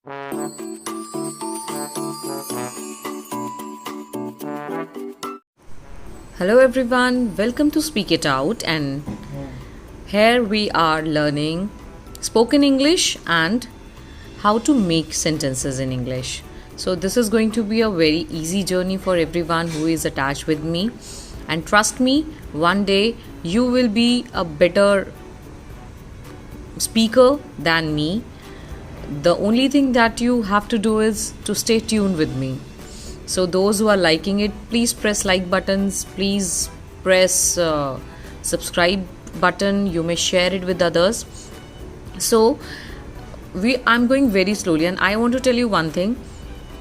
Hello everyone, welcome to Speak It Out, and here we are learning spoken English and how to make sentences in English. So this is going to be a very easy journey for everyone who is attached with me, and trust me, one day you will be a better speaker than me. The only thing that you have to do is to stay tuned with me. So those who are liking it, please press like buttons, please press subscribe button. You may share it with others. So I'm going very slowly, and I want to tell you one thing,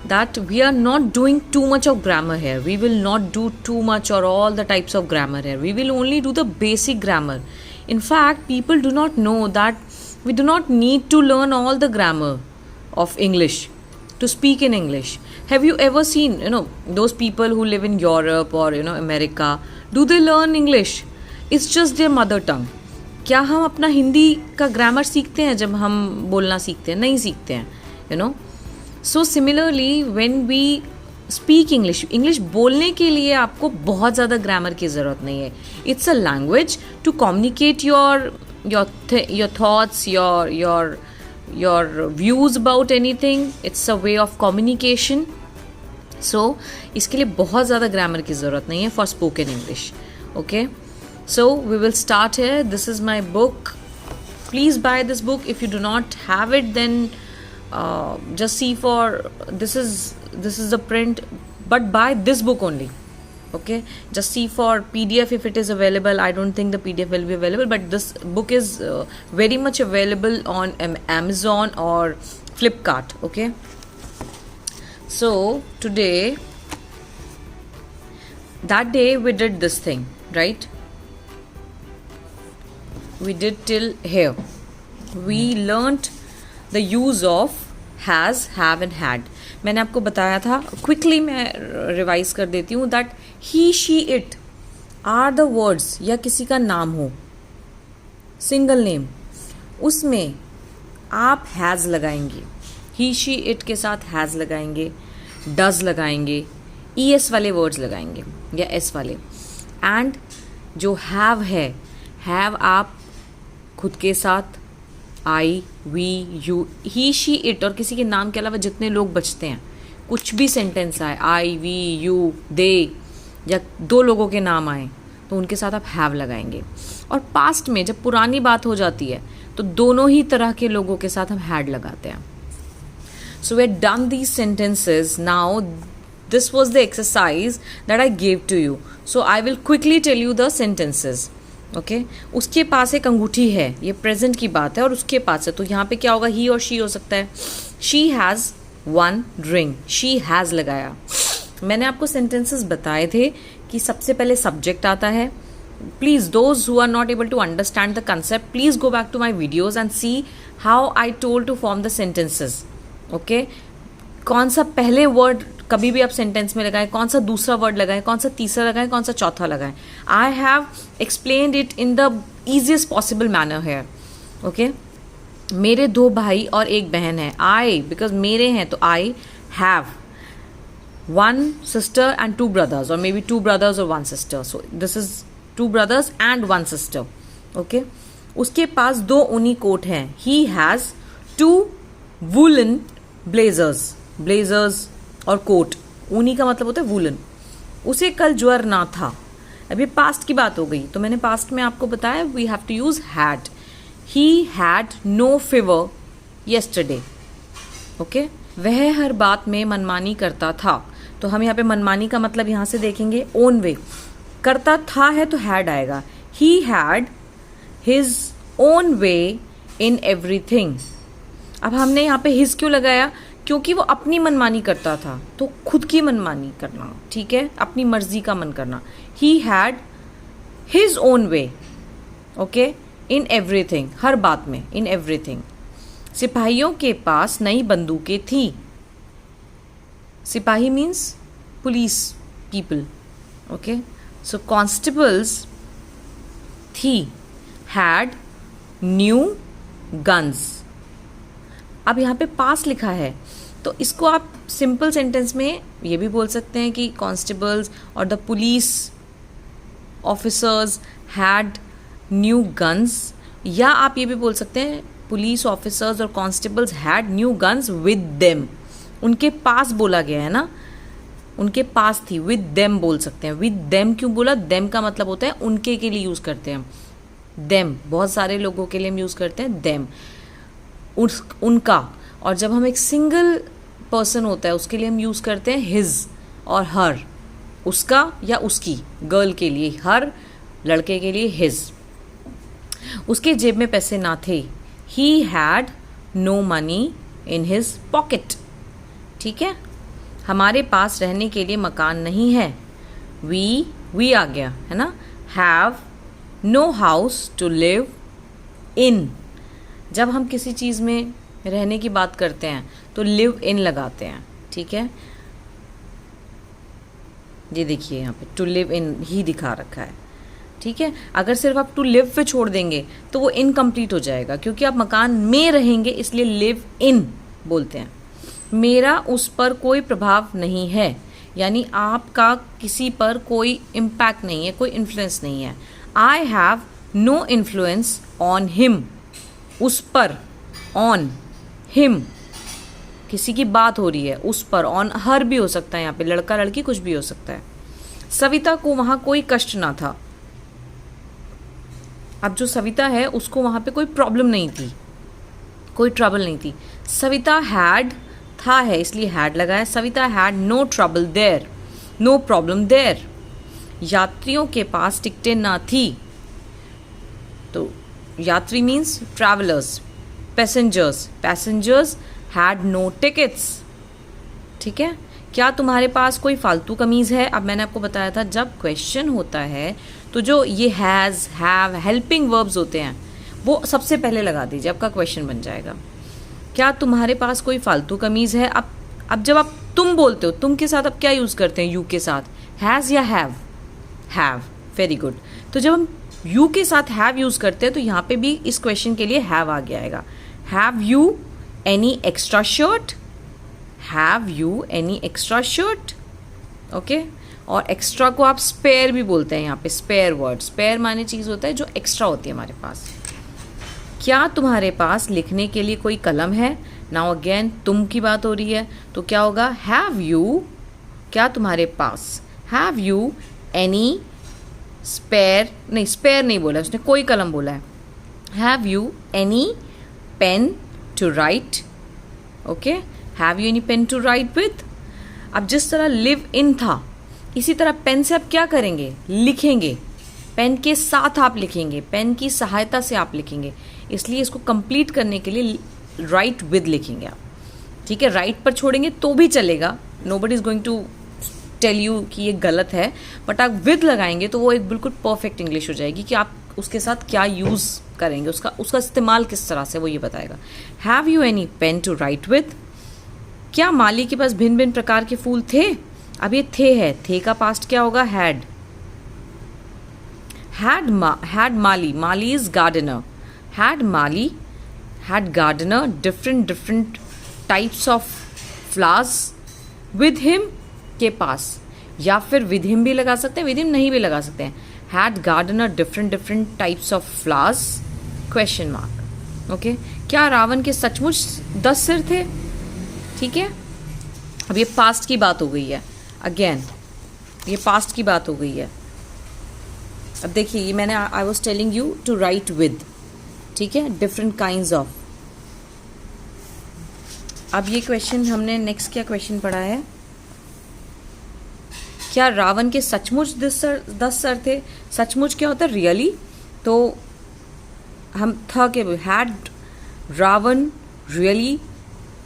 that we are not doing too much of grammar here. We will not do too much or all the types of grammar here. We will only do the basic grammar. In fact, people do not know that we do not need to learn all the grammar of English to speak in English. Have you ever seen, those people who live in Europe or, America? Do they learn English? It's just their mother tongue. क्या हम अपना हिंदी का grammar सीखते हैं जब हम बोलना सीखते हैं? नहीं सीखते हैं, So similarly, when we speak English, English बोलने के लिए आपको बहुत ज़्यादा ग्रामर की ज़रूरत नहीं है. It's a language to communicate your thoughts, your views about anything. It's a way of communication. So इसके लिए बहुत ज़्यादा ग्रामर की ज़रूरत नहीं है for spoken English. Okay, so we will start here. This is my book. Please buy this book. If you do not have it, then just see for this is the print, but buy this book only. Okay, just see for PDF if it is available. I don't think the PDF will be available, but this book is very much available on Amazon or Flipkart. Okay, so today, that day we did this thing, right? We did till here. We learnt the use of has, have and had. मैंने आपको बताया था, quickly मैं revise कर देती हूँ, that he, she, it are the words, या किसी का नाम हो, सिंगल नेम, उसमें आप हैज़ लगाएंगे. ही, शी, इट के साथ हैज़ लगाएंगे, डज लगाएंगे, ES वाले वर्ड्स लगाएंगे या S वाले. एंड जो हैव है, हैव आप खुद के साथ, I, we, you, he, she, it और किसी के नाम के अलावा जितने लोग बचते हैं, कुछ भी सेंटेंस आए, आई, वी, यू, दे, या दो लोगों के नाम आए, तो उनके साथ आप हैव लगाएंगे. और पास्ट में जब पुरानी बात हो जाती है तो दोनों ही तरह के लोगों के साथ हम हैड लगाते हैं. So we have done these sentences. Now this was the exercise that I gave to you. So I will quickly tell you the sentences. Okay, उसके पास एक अंगूठी है, ये प्रेजेंट की बात है, और उसके पास है, तो यहाँ पे क्या होगा, ही और शी हो सकता है. She has one ring, she has लगाया. मैंने आपको सेंटेंसेस बताए थे कि सबसे पहले सब्जेक्ट आता है. Please those who are not able to understand the concept, please go back to my videos and see how I told to form the sentences. Okay, कौन सा पहले वर्ड कभी भी आप सेंटेंस में लगाएं, कौन सा दूसरा वर्ड लगाएं, कौन सा तीसरा लगाएं, कौन सा चौथा लगाएं. I have explained it in the easiest possible manner here. Okay, मेरे दो भाई और एक बहन है. आई, बिकॉज मेरे हैं तो I have one sister and two brothers, और मे बी टू ब्रदर्स और one sister. So this is two brothers and one sister. Okay, उसके पास दो ऊनी कोट हैं. He has two woollen blazers, blazers और कोट, ऊनी का मतलब होता है वूलन. उसे कल ज्वर ना था. अभी पास्ट की बात हो गई, तो मैंने पास्ट में आपको बताया we have to use had. He had no fever yesterday. Okay, वह हर बात में मनमानी करता था. तो हम यहाँ पे मनमानी का मतलब यहाँ से देखेंगे, ओन वे. करता था है तो हैड आएगा. ही had his own way in everything. अब हमने यहाँ पे हिज क्यों लगाया? क्योंकि वो अपनी मनमानी करता था, तो खुद की मनमानी करना, ठीक है, अपनी मर्जी का मन करना. He had his own way, okay, in everything, हर बात में, इन एवरीथिंग. सिपाहियों के पास नई बंदूकें थी. सिपाही मीन्स पुलिस पीपल. ओके, सो कॉन्स्टेबल्स थी, हैड न्यू गन्स. अब यहाँ पे पास लिखा है, तो इसको आप सिंपल सेंटेंस में ये भी बोल सकते हैं कि कॉन्स्टेबल्स और the police officers had new guns, या आप ये भी बोल सकते हैं पुलिस ऑफिसर्स और constables had new guns with them. उनके पास बोला गया है ना, उनके पास थी, विद देम बोल सकते हैं। विद देम क्यों बोला? देम का मतलब होता है उनके के लिए यूज करते हैं, देम बहुत सारे लोगों के लिए हम यूज करते हैं देम, उनका। और जब हम एक सिंगल पर्सन होता है उसके लिए हम यूज करते हैं हिज और हर, उसका या उसकी, गर्ल के लिए हर, लड़के के लिए हिज। उसके जेब में पैसे ना थे, he had no money in his pocket. ठीक है, हमारे पास रहने के लिए मकान नहीं है, वी आ गया है ना, have no house to live in. जब हम किसी चीज़ में रहने की बात करते हैं तो लिव इन लगाते हैं। ठीक है, ये देखिए यहाँ पे टू लिव इन ही दिखा रखा है। ठीक है, अगर सिर्फ आप टू लिव पे छोड़ देंगे तो वो इनकम्प्लीट हो जाएगा, क्योंकि आप मकान में रहेंगे इसलिए लिव इन बोलते हैं। मेरा उस पर कोई प्रभाव नहीं है, यानी आपका किसी पर कोई इम्पैक्ट नहीं है, कोई इन्फ्लुएंस नहीं है। I have no influence on him, उस पर, ऑन हिम किसी की बात हो रही है, उस पर, ऑन हर भी हो सकता है, यहाँ पे लड़का लड़की कुछ भी हो सकता है। सविता को वहाँ कोई कष्ट ना था, अब जो सविता है उसको वहाँ पे कोई प्रॉब्लम नहीं थी, कोई ट्रबल नहीं थी। सविता हैड, था है इसलिए हैड लगाया, Savita had no trouble there, no problem there. यात्रियों के पास टिकटें ना थी, तो यात्री means travellers, passengers, passengers had no tickets. ठीक है, क्या तुम्हारे पास कोई फालतू कमीज है? अब मैंने आपको बताया था जब क्वेश्चन होता है तो जो ये हैज़, हैव, हेल्पिंग वर्ब्स होते हैं वो सबसे पहले लगा दीजिए, आपका क्वेश्चन बन जाएगा। क्या तुम्हारे पास कोई फालतू कमीज है? अब जब आप तुम बोलते हो, तुम के साथ आप क्या यूज करते हैं? यू के साथ हैज़ या हैव? Have, very good. तो जब हम यू के साथ हैव यूज करते हैं तो यहाँ पे भी इस क्वेश्चन के लिए हैव आ गया आएगा। Have you any extra shirt? Have you any extra shirt? Okay, और एक्स्ट्रा को आप स्पेयर भी बोलते हैं, यहाँ पे स्पेयर वर्ड, स्पेयर माने चीज़ होता है जो एक्स्ट्रा होती है हमारे पास। क्या तुम्हारे पास लिखने के लिए कोई कलम है? नाउ अगेन तुम की बात हो रही है तो क्या होगा? हैव यू, क्या तुम्हारे पास, हैव यू एनी स्पेयर, नहीं स्पेयर नहीं बोला उसने, कोई कलम बोला है। Have you any pen to write? Okay, have you any pen to write with? अब जिस तरह लिव इन था इसी तरह पेन से आप क्या करेंगे? लिखेंगे, पेन के साथ आप लिखेंगे, पेन की सहायता से आप लिखेंगे, इसलिए इसको कंप्लीट करने के लिए राइट विद लिखेंगे आप। ठीक है, राइट पर छोड़ेंगे तो भी चलेगा, nobody is going to tell you कि ये गलत है, बट आप विद लगाएंगे तो वो एक बिल्कुल परफेक्ट इंग्लिश हो जाएगी कि आप उसके साथ क्या यूज करेंगे, उसका इस्तेमाल किस तरह से वो ये बताएगा। Have you any pen to write with? क्या माली के पास भिन्न भिन्न प्रकार के फूल थे? अब ये थे है, थे का पास्ट क्या होगा? हैड। हैड माली, माली इज गार्डनर, हैड माली, had gardener different types of flowers with him के पास, या फिर विद हिम भी लगा सकते हैं, विद हिम नहीं भी लगा सकते हैं। Had gardener different types of flowers, question mark. Okay, क्या रावण के सचमुच 10 सिर थे? ठीक है, अब ये पास्ट की बात हो गई है, अगेन ये पास्ट की बात हो गई है। अब देखिए ये मैंने, I was telling you to write with, ठीक है, डिफरेंट काइंड्स ऑफ। अब ये क्वेश्चन हमने नेक्स्ट क्या क्वेश्चन पढ़ा है? क्या रावण के सचमुच 10 सर थे? सचमुच क्या होता है? रियली। तो हम था के had Ravan really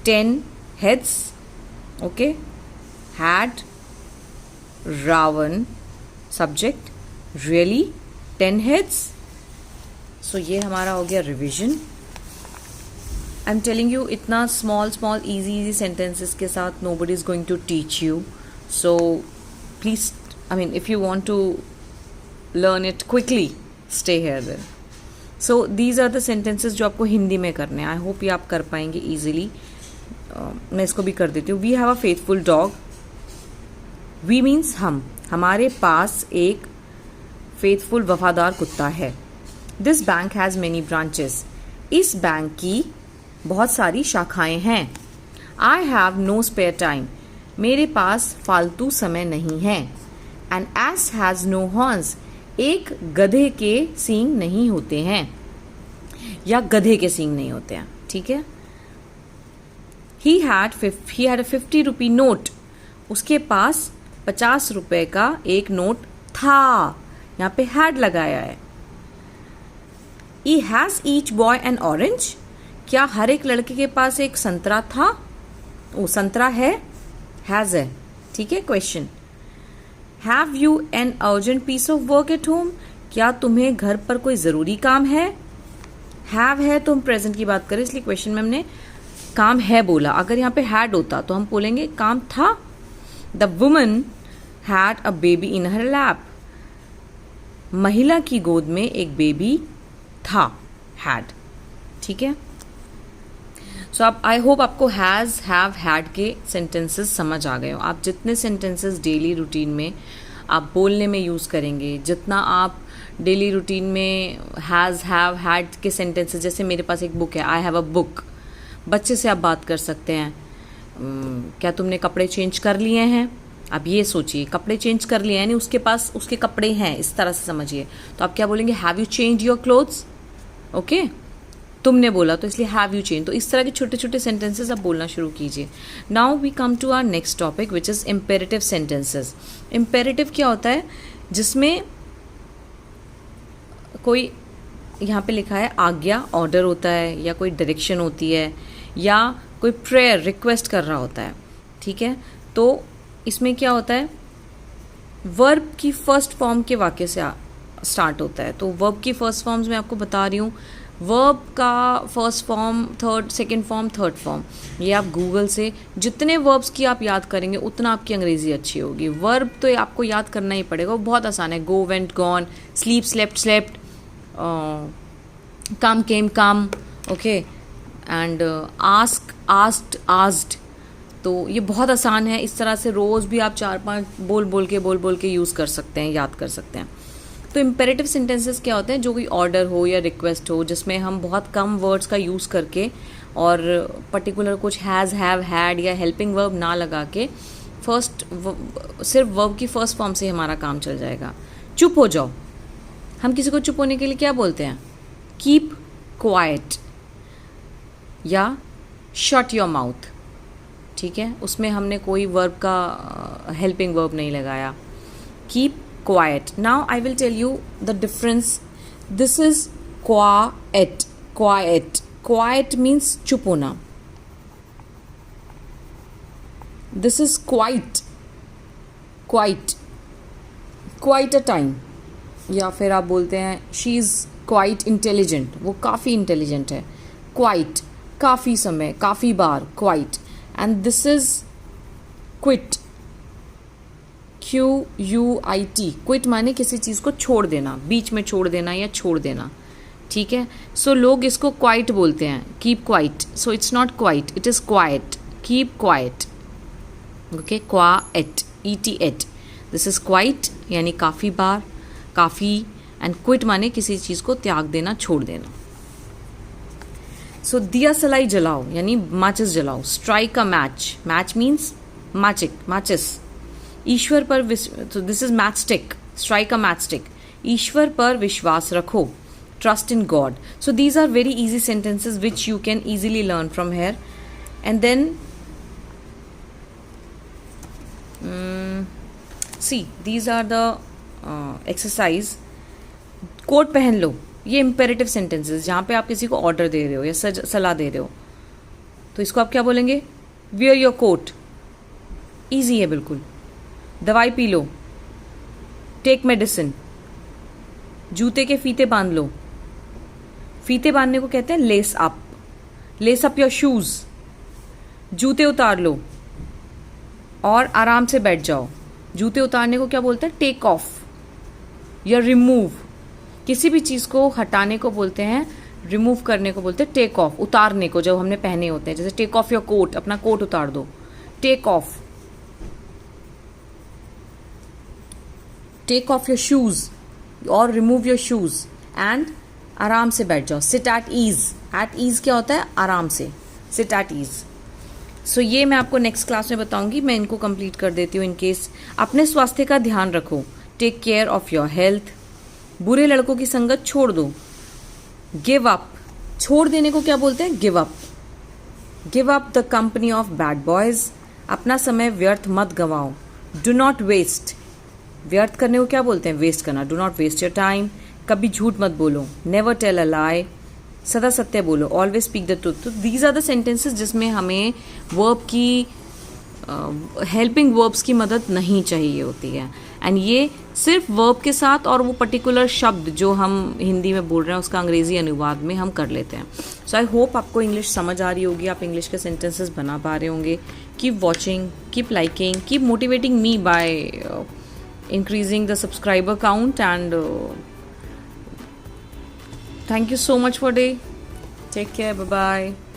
10 heads? Okay, had Ravan subject really 10 heads। So ये हमारा हो गया revision. I am telling you, इतना स्मॉल इजी सेंटेंसेस के साथ nobody is going to teach you, so please, I mean if you want to learn it quickly, stay here then. So these are the sentences जो आपको हिंदी में करने हैं. I hope ये आप कर पाएंगे ईजिली. मैं इसको भी कर देती हूँ. We have a faithful dog. We means हम, हमारे पास एक फेथफुल वफादार कुत्ता है. This bank has many branches. इस बैंक की बहुत सारी शाखाएं हैं. I have no spare time. मेरे पास फालतू समय नहीं है. An ass has no horns. एक गधे के सींग नहीं होते हैं, या गधे के सींग नहीं होते हैं. ठीक है. He had a 50 rupee note. उसके पास 50 रुपए का एक नोट था. यहाँ पे हैड लगाया है. Has each boy N orange. क्या हर एक लड़के के पास एक संतरा था? वो संतरा है, हैज़ है. ठीक है. Question. Have you an urgent piece of work at home. क्या तुम्हें घर पर कोई ज़रूरी काम है? हैव है तो हम प्रेजेंट की बात करें, इसलिए क्वेश्चन में हमने काम है बोला. अगर यहाँ पे हैड होता तो हम बोलेंगे काम था. The woman had a baby in her lap. महिला की गोद में एक बेबी था, हैड. ठीक है. सो आप, आई होप आपको हैज़, हैव, हैड के सेंटेंसेस समझ आ गए हो. आप जितने सेंटेंसेस डेली रूटीन में आप बोलने में यूज़ करेंगे, जितना आप डेली रूटीन में हैज़, हैव, हैड के सेंटेंसेस, जैसे मेरे पास एक बुक है, आई हैव अ बुक. बच्चे से आप बात कर सकते हैं. क्या तुमने कपड़े चेंज कर लिए हैं? आप ये सोचिए, कपड़े चेंज कर लिए यानी उसके पास उसके कपड़े हैं, इस तरह से समझिए. तो आप क्या बोलेंगे? Have you change your clothes. Okay. तुमने बोला तो इसलिए हैव यू चेंज. तो इस तरह के छोटे छोटे सेंटेंसेस आप बोलना शुरू कीजिए. Now we come to our next topic which is imperative sentences. Imperative क्या होता है? जिसमें कोई, यहाँ पे लिखा है आज्ञा, ऑर्डर होता है, या कोई डायरेक्शन होती है, या कोई प्रेयर, रिक्वेस्ट कर रहा होता है. ठीक है. तो इसमें क्या होता है? वर्ब की फर्स्ट फॉर्म के वाक्य से स्टार्ट होता है. तो वर्ब की फर्स्ट फॉर्म्स मैं आपको बता रही हूँ. वर्ब का first form, third, second form, third form, ये आप गूगल से जितने वर्ब्स की आप याद करेंगे उतना आपकी अंग्रेजी अच्छी होगी. वर्ब तो आपको याद करना ही पड़ेगा, वो बहुत आसान है. Go, went, gone, sleep, slept, slept, come, came, come. Okay. And ask, asked, asked. तो ये बहुत आसान है. इस तरह से रोज़ भी आप 4-5 बोल बोल के यूज़ कर सकते हैं, याद कर सकते हैं. तो इम्पेरेटिव सेंटेंसेस क्या होते हैं? जो कोई ऑर्डर हो या रिक्वेस्ट हो, जिसमें हम बहुत कम वर्ड्स का यूज़ करके और पर्टिकुलर कुछ हैज़, हैव, हैड या हेल्पिंग वर्ब ना लगा के फर्स्ट सिर्फ वर्ब की फर्स्ट फॉर्म से हमारा काम चल जाएगा. चुप हो जाओ. हम किसी को चुप होने के लिए क्या बोलते हैं? कीप क्वाइट या शट योर माउथ. ठीक है. उसमें हमने कोई वर्ब का हेल्पिंग वर्ब नहीं लगाया. Keep quiet. Now I will tell you the difference. This is quiet. Quiet. Quiet means चुप होना. This is quite. Quite. Quite a time. या फिर आप बोलते हैं she is quite intelligent. वो काफ़ी intelligent है. Quite. काफ़ी समय, काफ़ी बार. Quite. And this is quit. QUIT. Quit माने किसी चीज़ को छोड़ देना, बीच में छोड़ देना या छोड़ देना. ठीक है. सो लोग इसको क्वाइट बोलते हैं. Keep quiet. So it's not quite, it is quite. Keep quiet. Okay. Quite, ET. This is quite यानी काफ़ी बार, काफ़ी. एंड क्विट माने किसी चीज़ को त्याग देना, छोड़ देना. सो दिया सलाई जलाओ यानी माचिस जलाओ. Strike a match. Match means माचिस. ईश्वर पर तो this is match stick. Strike a match stick. ईश्वर पर विश्वास रखो. Trust in God. So these are very easy sentences which you can easily learn from here. And then see these are the exercise. Coat पहन लो. ये imperative sentences जहाँ पे आप किसी को ऑर्डर दे रहे हो या सलाह दे रहे हो, तो इसको आप क्या बोलेंगे? Wear your coat. ईजी है बिल्कुल. दवाई पी लो. Take medicine. जूते के फीते बांध लो. फीते बांधने को कहते हैं less up. Less up your shoes. जूते उतार लो और आराम से बैठ जाओ. जूते उतारने को क्या बोलते हैं? टेक ऑफ या रिमूव. किसी भी चीज़ को हटाने को बोलते हैं, रिमूव करने को बोलते हैं टेक ऑफ, उतारने को जब हमने पहने होते हैं, जैसे टेक ऑफ योर कोट, अपना कोट उतार दो, take off. Take off your shoes और रिमूव योर शूज एंड आराम से बैठ जाओ, sit at ease. At ease क्या होता है? आराम से, सिट एट ईज। सो ये मैं आपको नेक्स्ट क्लास में बताऊंगी, मैं इनको कंप्लीट कर देती हूँ। इन केस अपने स्वास्थ्य का ध्यान रखो, take care of your health. बुरे लड़कों की संगत छोड़ दो, गिव अप। छोड़ देने को क्या बोलते हैं? Give up. Give up the company of bad boys. अपना समय व्यर्थ मत गंवाओ, डू नॉट वेस्ट। व्यर्थ करने को क्या बोलते हैं? वेस्ट करना। Do not waste your time. कभी झूठ मत बोलो, नेवर टेल अ लाई। सदा सत्य बोलो, ऑलवेज स्पीक द ट्रूथ। तो दीज आर द सेंटेंसेस जिसमें हमें वर्ब की हेल्पिंग वर्ब्स की मदद नहीं चाहिए होती है। एंड ये सिर्फ वर्ब के साथ और वो पर्टिकुलर शब्द जो हम हिंदी में बोल रहे हैं उसका अंग्रेजी अनुवाद में हम कर लेते हैं। सो आई होप आपको इंग्लिश समझ आ रही होगी, आप इंग्लिश के सेंटेंसेस बना पा रहे होंगे। Keep watching, keep liking, keep motivating me by increasing the subscriber count, and thank you so much for today. Take care. Bye bye.